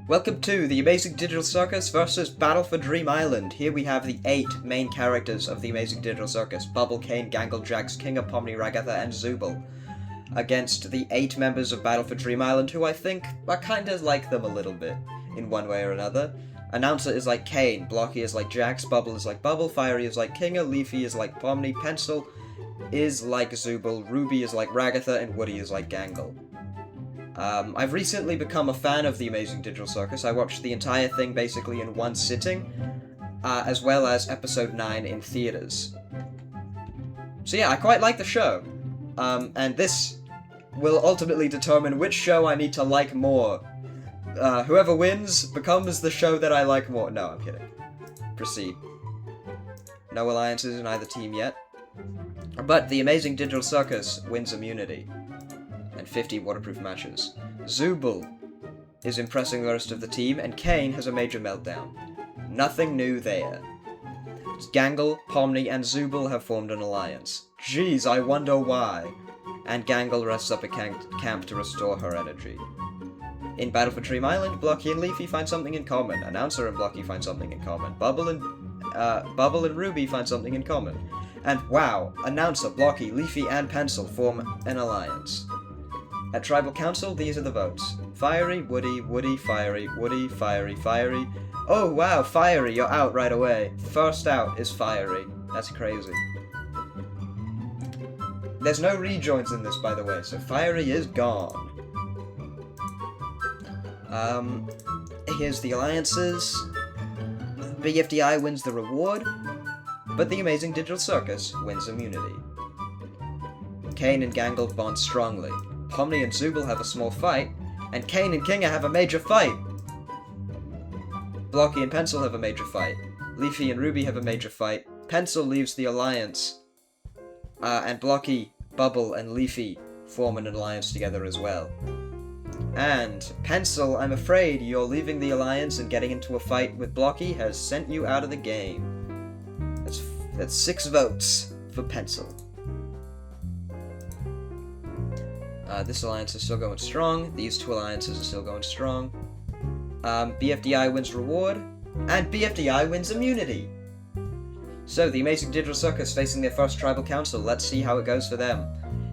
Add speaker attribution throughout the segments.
Speaker 1: Welcome to the Amazing Digital Circus versus Battle for Dream Island. Here we have the 8 main characters of the Amazing Digital Circus: Bubble, Kane, Gangle, Jax, Kinga, Pomni, Ragatha, and Zooble, against the 8 members of Battle for Dream Island, who I think are kinda like them a little bit, in one way or another. Announcer is like Kane, Blocky is like Jax, Bubble is like Bubble, Fiery is like Kinga, Leafy is like Pomni, Pencil is like Zooble, Ruby is like Ragatha, and Woody is like Gangle. I've recently become a fan of the Amazing Digital Circus. I watched the entire thing basically in one sitting, as well as episode 9 in theaters. So yeah, I quite like the show. And this will ultimately determine which show I need to like more. Whoever wins becomes the show that I like more. No, I'm kidding. Proceed. No alliances in either team yet. But the Amazing Digital Circus wins immunity and 50 waterproof matches. Zooble is impressing the rest of the team, and Kane has a major meltdown. Nothing new there. Gangle, Pomni, and Zooble have formed an alliance. Jeez, I wonder why. And Gangle rests up at camp to restore her energy. In Battle for Dream Island, Blocky and Leafy find something in common. Announcer and Blocky find something in common. Bubble and Ruby find something in common. And wow, Announcer, Blocky, Leafy, and Pencil form an alliance. At Tribal Council, these are the votes. Fiery, Woody, Woody, Fiery, Woody, Fiery, Fiery. Oh wow, Fiery, you're out right away. First out is Fiery. That's crazy. There's no rejoins in this, by the way, so Fiery is gone. Here's the alliances. BFDI wins the reward, but the Amazing Digital Circus wins immunity. Kane and Gangle bond strongly. Pomni and Zooble have a small fight, and Kane and Kinga have a major fight. Blocky and Pencil have a major fight. Leafy and Ruby have a major fight. Pencil leaves the alliance, and Blocky, Bubble, and Leafy form an alliance together as well. And Pencil, I'm afraid you're leaving the alliance and getting into a fight with Blocky has sent you out of the game. That's 6 votes for Pencil. This alliance is still going strong. These 2 alliances are still going strong. BFDI wins reward, and BFDI wins immunity. So, the Amazing Digital Circus facing their first Tribal Council. Let's see how it goes for them.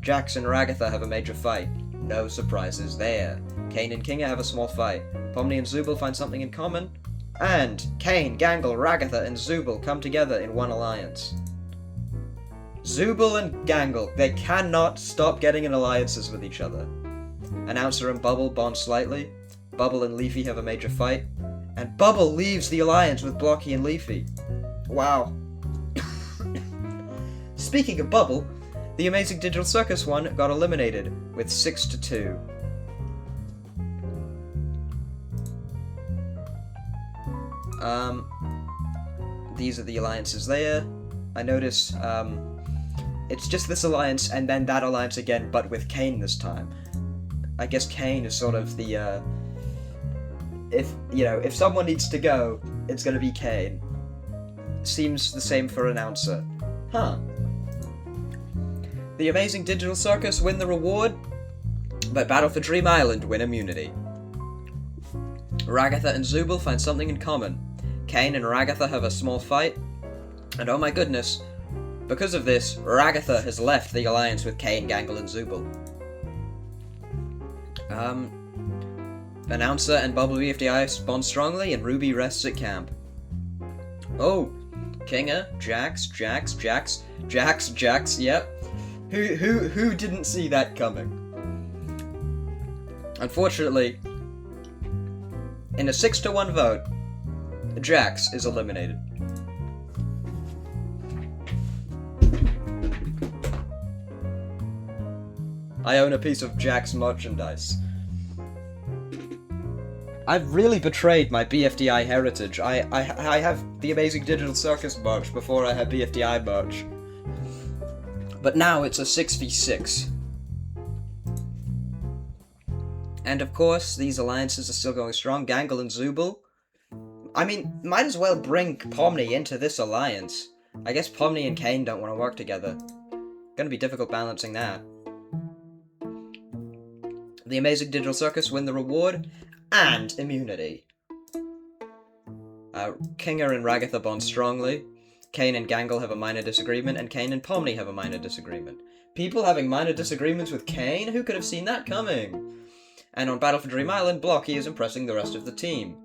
Speaker 1: Jax and Ragatha have a major fight. No surprises there. Kane and Kinga have a small fight. Pomni and Zooble find something in common. And Kane, Gangle, Ragatha, and Zooble come together in one alliance. Zooble and Gangle, they cannot stop getting in alliances with each other. Announcer and Bubble bond slightly. Bubble and Leafy have a major fight. And Bubble leaves the alliance with Blocky and Leafy. Wow. Speaking of Bubble, the Amazing Digital Circus one got eliminated with 6-2. These are the alliances there. I notice, it's just this alliance and then that alliance again, but with Kane this time. I guess Kane is sort of the, if someone needs to go, it's gonna be Kane. Seems the same for Announcer. Huh. The Amazing Digital Circus win the reward, but Battle for Dream Island win immunity. Ragatha and Zooble find something in common. Kane and Ragatha have a small fight, and oh my goodness, because of this, Ragatha has left the alliance with Kane, Gangle, and Zooble. Announcer and Bubble BFDI bond strongly, and Ruby rests at camp. Oh, Kinga, Jax, yep. Who didn't see that coming? Unfortunately, in a 6-1 vote, Jax is eliminated. I own a piece of Jax merchandise. I've really betrayed my BFDI heritage. I have the Amazing Digital Circus merch before I had BFDI merch. But now it's a 6v6. And of course, these alliances are still going strong. Gangle and Zooble. I mean, might as well bring Pomni into this alliance. I guess Pomni and Kane don't want to work together. Gonna be difficult balancing that. The Amazing Digital Circus win the reward, and immunity. Kinger and Ragatha bond strongly. Kane and Gangle have a minor disagreement, and Kane and Pomni have a minor disagreement. People having minor disagreements with Kane? Who could have seen that coming? And on Battle for Dream Island, Blocky is impressing the rest of the team.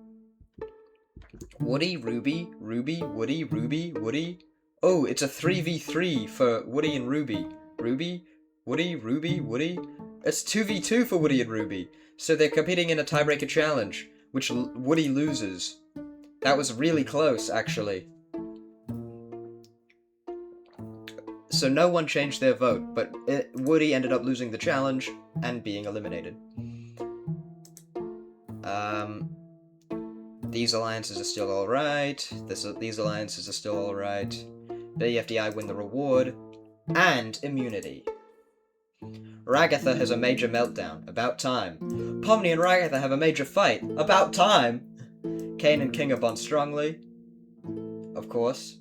Speaker 1: Woody, Ruby, Woody, Woody. Oh, it's a 3v3 for Woody and Ruby. Ruby, Woody. It's 2v2 for Woody and Ruby. So they're competing in a tiebreaker challenge, which Woody loses. That was really close, actually. So no one changed their vote, but Woody ended up losing the challenge and being eliminated. These alliances are still alright. These alliances are still alright. BFDI win the reward. And immunity. Ragatha has a major meltdown. About time. Pomni and Ragatha have a major fight. About time. Kane and Kinger bond strongly. Of course.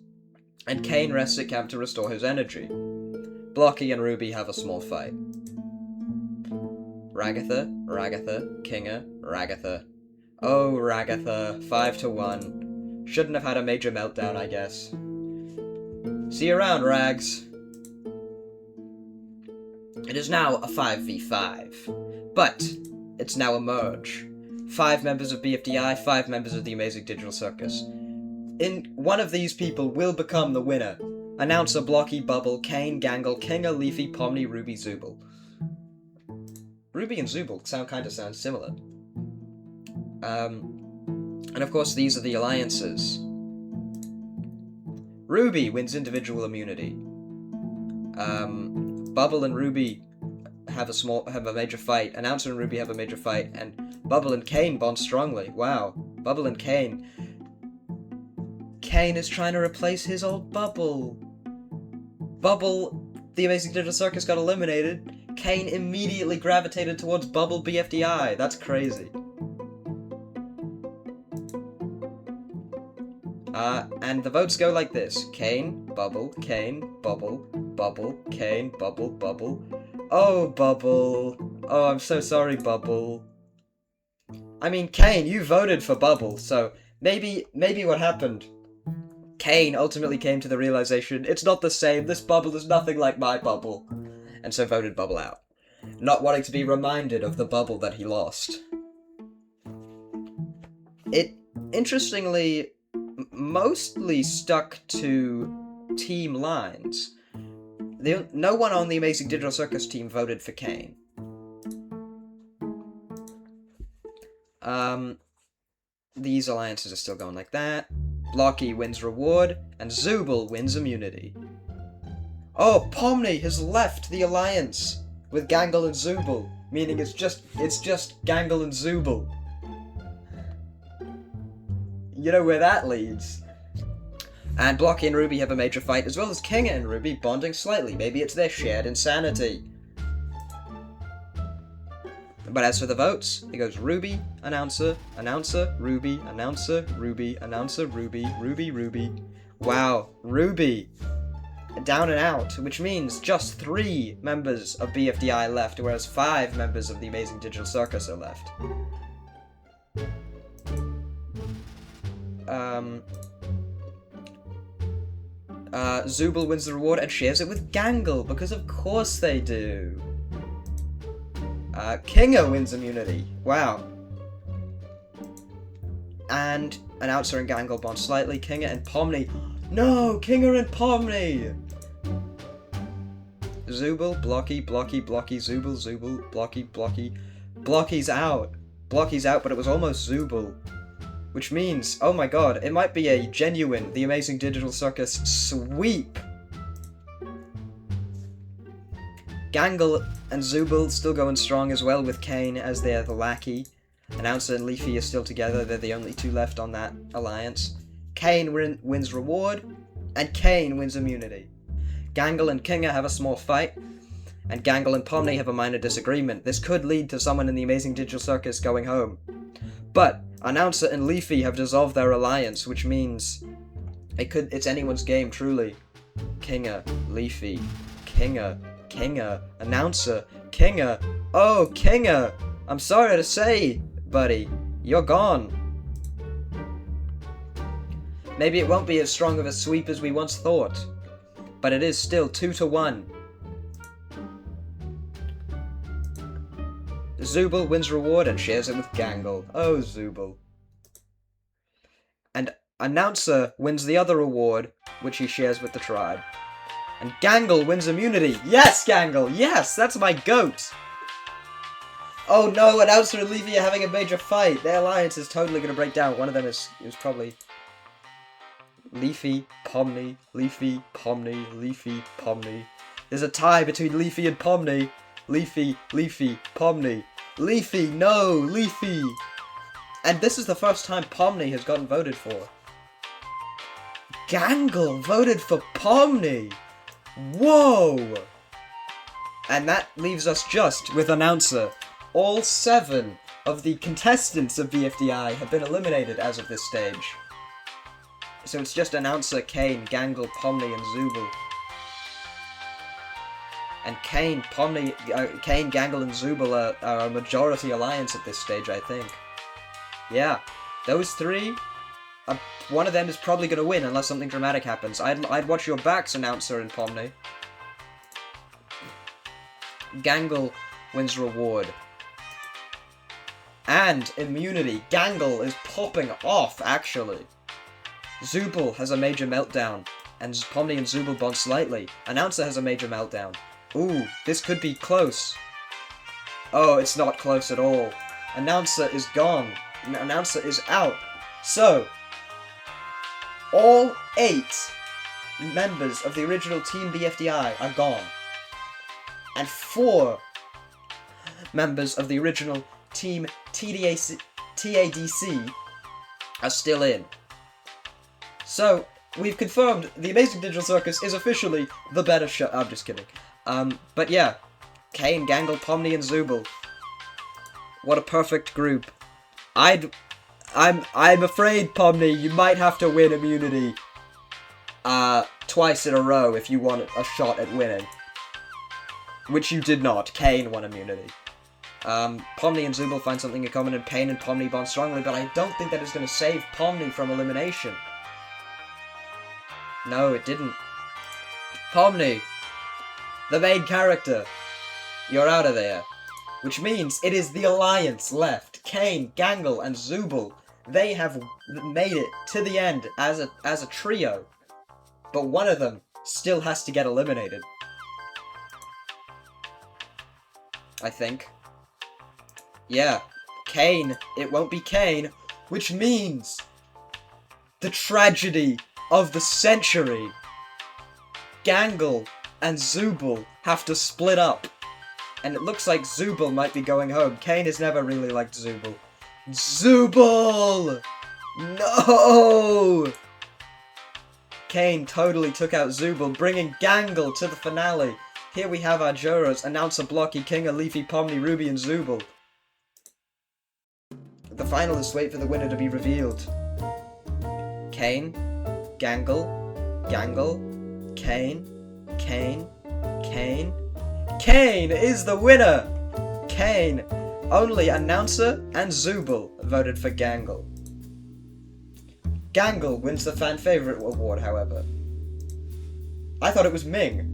Speaker 1: And Kane rests at camp to restore his energy. Blocky and Ruby have a small fight. Ragatha, Kinger, Ragatha. Oh, Ragatha, 5-1. Shouldn't have had a major meltdown, I guess. See you around, Rags. It is now a 5v5. But, it's now a merge. 5 members of BFDI, 5 members of the Amazing Digital Circus. One of these people will become the winner. Announcer, Blocky, Bubble, Kane, Gangle, Kinger, Leafy, Pomni, Ruby, Zooble. Ruby and Zooble sound similar. And of course these are the alliances. Ruby wins individual immunity. Bubble and Ruby have a major fight. Announcer and Ruby have a major fight, and Bubble and Kane bond strongly. Wow. Bubble and Kane. Kane is trying to replace his old Bubble. Bubble, the Amazing Digital Circus, got eliminated. Kane immediately gravitated towards Bubble BFDI. That's crazy. And the votes go like this. Kane, Bubble, Bubble, Kane, Bubble. Oh, Bubble. Oh, I'm so sorry, Bubble. I mean, Kane, you voted for Bubble, so maybe what happened? Kane ultimately came to the realization, it's not the same, this Bubble is nothing like my Bubble. And so voted Bubble out. Not wanting to be reminded of the Bubble that he lost. It, interestingly, mostly stuck to team lines. No one on the Amazing Digital Circus team voted for Kane. These alliances are still going like that. Blocky wins reward, and Zooble wins immunity. Oh, Pomni has left the alliance with Gangle and Zooble, meaning it's just Gangle and Zooble. You know where that leads. And Blocky and Ruby have a major fight, as well as Kinger and Ruby bonding slightly. Maybe it's their shared insanity. But as for the votes, it goes Ruby, announcer, Ruby, announcer, Ruby, announcer, Ruby. Wow, Ruby. Down and out, which means just 3 members of BFDI left, whereas 5 members of the Amazing Digital Circus are left. Zooble wins the reward and shares it with Gangle, because of course they do. Kinger wins immunity. Wow. And announcer and Gangle bond slightly. Kinger and Pomni. No! Kinger and Pomni! Zooble, Blocky, Zooble, Blocky. Blocky's out. Blocky's out, but it was almost Zooble. Which means, oh my god, it might be a genuine The Amazing Digital Circus sweep. Gangle and Zooble still going strong as well, with Kane as they're the lackey. Announcer and Leafy are still together, they're the only 2 left on that alliance. Kane wins reward, and Kane wins immunity. Gangle and Kinger have a small fight, and Gangle and Pomni have a minor disagreement. This could lead to someone in the Amazing Digital Circus going home. But Announcer and Leafy have dissolved their alliance, which means it's anyone's game, truly. Kinger, Leafy, Kinger, Announcer, Kinger. Oh, Kinger! I'm sorry to say, buddy, You're gone. Maybe it won't be as strong of a sweep as we once thought, but it is still 2-1. Zubul wins reward and shares it with Gangle. Oh, Zubul. And Announcer wins the other reward, which he shares with the tribe. And Gangle wins immunity. Yes, Gangle! Yes, that's my goat! Oh no, Announcer and Leafy are having a major fight. Their alliance is totally going to break down. One of them is probably Leafy, Pomni, Leafy, Pomni, Leafy, Pomni. There's a tie between Leafy and Pomni. Leafy, Leafy, Pomni. Leafy, no, Leafy! And this is the first time Pomni has gotten voted for. Gangle voted for Pomni! Whoa! And that leaves us just with Announcer. All 7 of the contestants of BFDI have been eliminated as of this stage. So it's just Announcer, Kane, Gangle, Pomni, and Zubul. And Kane, Gangle, and Zubul are a majority alliance at this stage, I think. Yeah, those 3, one of them is probably going to win unless something dramatic happens. I'd watch your backs, Announcer and Pomni. Gangle wins reward. And immunity. Gangle is popping off, actually. Zubul has a major meltdown, and Pomni and Zubul bond slightly. Announcer has a major meltdown. Ooh, this could be close. Oh, it's not close at all. Announcer is gone. Announcer is out. So, all 8 members of the original Team BFDI are gone. And 4 members of the original Team TADC are still in. So, we've confirmed the Amazing Digital Circus is officially the better show. I'm just kidding. But yeah, Kane, Gangle, Pomni, and Zubul. What a perfect group. I'm afraid, Pomni, you might have to win immunity twice in a row if you want a shot at winning. Which you did not. Kane won immunity. Pomni and Zubul find something in common, and Pain and Pomni bond strongly, but I don't think that is going to save Pomni from elimination. No, it didn't. Pomni, the main character, you're out of there. Which means it is the alliance left. Kane, Gangle, and Zubul. They have made it to the end as a trio. But one of them still has to get eliminated. I think. Yeah, Kane. It won't be Kane. Which means the tragedy of the century. Gangle and Zubul have to split up. And it looks like Zubul might be going home. Kane has never really liked Zubul. Zubul! No! Kane totally took out Zubul, bringing Gangle to the finale. Here we have our jurors, Announcer, Blocky, Kinga, Leafy, Pomni, Ruby, and Zubul. The finalists wait for the winner to be revealed. Kane, Gangle, Gangle, Kane, Kane, Kane. Kane is the winner! Kane. Only Announcer and Zubul voted for Gangle. Gangle wins the fan favorite award, however. I thought it was Ming.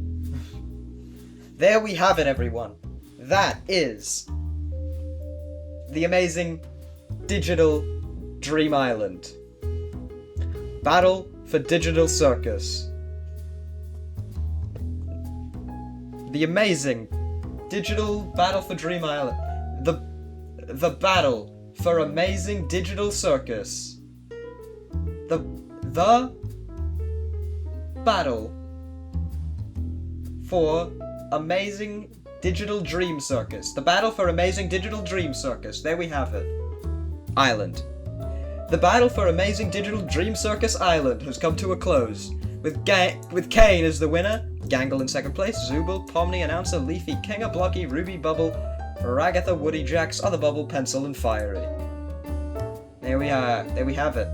Speaker 1: There we have it, everyone. That is the Amazing Digital Dream Island. Battle for Digital Circus. The Amazing Digital Battle for Dream Island. The Battle for Amazing Digital Circus. The Battle for Amazing Digital Dream Circus. The Battle for Amazing Digital Dream Circus. There we have it. Island. The battle for Amazing Digital Dream Circus Island has come to a close, with Kane as the winner, Gangle in second place, Zubul, Pomni, Announcer, Leafy, Kinga, Blocky, Ruby, Bubble, Ragatha, Woody, Jax, Other Bubble, Pencil, and Fiery. There we are. There we have it.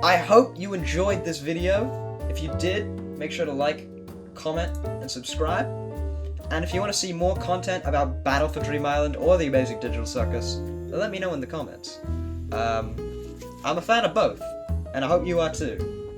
Speaker 1: I hope you enjoyed this video. If you did, make sure to like, comment, and subscribe. And if you want to see more content about Battle for Dream Island or the Amazing Digital Circus, let me know in the comments. I'm a fan of both, and I hope you are too.